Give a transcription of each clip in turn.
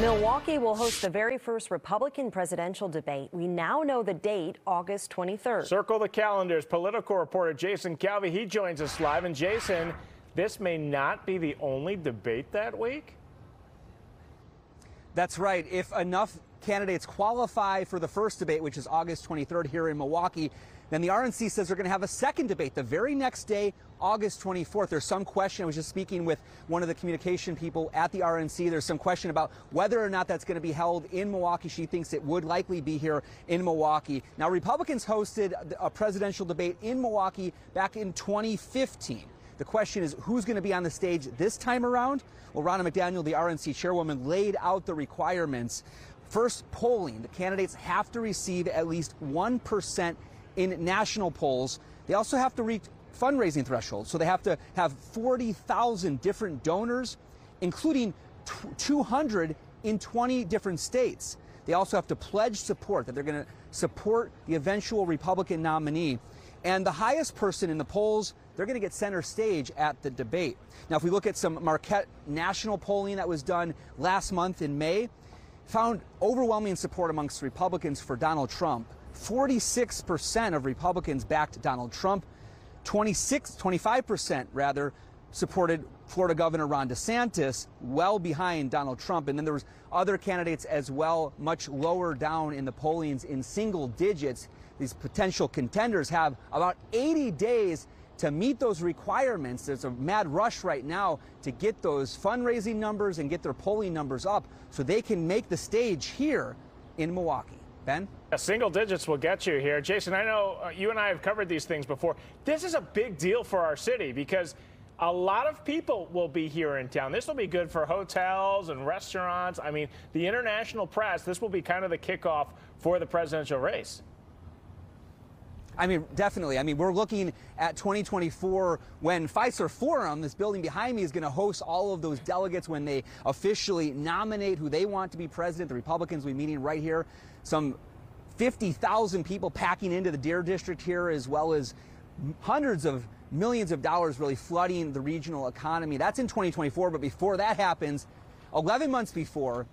Milwaukee will host the very first Republican presidential debate. We now know the date, August 23rd. Circle the calendars. Political reporter Jason Calvi, he joins us live. And Jason, this may not be the only debate that week? That's right. If enough candidates qualify for the first debate, which is August 23rd here in Milwaukee, then the RNC says they're going to have a second debate the very next day, August 24th. There's some question. I was just speaking with one of the communication people at the RNC. There's some question about whether or not that's going to be held in Milwaukee. She thinks it would likely be here in Milwaukee. Now, Republicans hosted a presidential debate in Milwaukee back in 2015. The question is, who's going to be on the stage this time around? Well, Ronna McDaniel, the RNC chairwoman, laid out the requirements. First, polling. The candidates have to receive at least 1% in national polls. They also have to reach fundraising thresholds. So they have to have 40,000 different donors, including 200 in 20 different states. They also have to pledge support, that they're going to support the eventual Republican nominee. And the highest person in the polls, they're going to get center stage at the debate. Now, if we look at some Marquette national polling that was done last month in May, found overwhelming support amongst Republicans for Donald Trump. 46% of Republicans backed Donald Trump. 25% rather supported Florida Governor Ron DeSantis, well behind Donald Trump. And then there was other candidates as well, much lower down in the pollings in single digits. These potential contenders have about 80 days to meet those requirements. There's a mad rush right now to get those fundraising numbers and get their polling numbers up so they can make the stage here in Milwaukee. Ben? Single digits will get you here. Jason, I know you and I have covered these things before. This is a big deal for our city because a lot of people will be here in town. This will be good for hotels and restaurants. I mean, the international press, this will be kind of the kickoff for the presidential race. I mean, definitely. I mean, we're looking at 2024 when Fiserv Forum, this building behind me, is going to host all of those delegates when they officially nominate who they want to be president. The Republicans will be meeting right here. Some 50,000 people packing into the Deer District here, as well as hundreds of millions of dollars really flooding the regional economy. That's in 2024. But before that happens, 11 months before,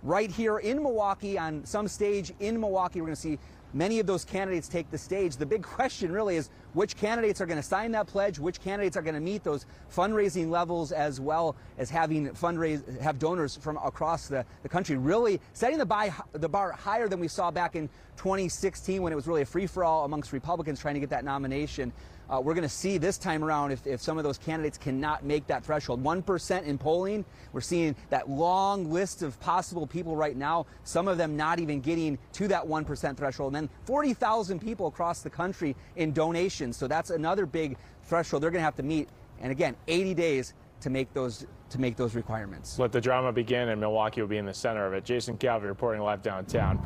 right here in Milwaukee, on some stage in Milwaukee, we're going to see many of those candidates take the stage. The big question really is which candidates are going to sign that pledge, which candidates are going to meet those fundraising levels, as well as having have donors from across the country, really setting the bar higher than we saw back in 2016 when it was really a free-for-all amongst Republicans trying to get that nomination. We're going to see this time around if some of those candidates cannot make that threshold. 1% in polling. We're seeing that long list of possible people right now, some of them not even getting to that 1% threshold. And then 40,000 people across the country in donations. So that's another big threshold they're going to have to meet. And again, 80 days to make those requirements. Let the drama begin, and Milwaukee will be in the center of it. Jason Calvi reporting live downtown.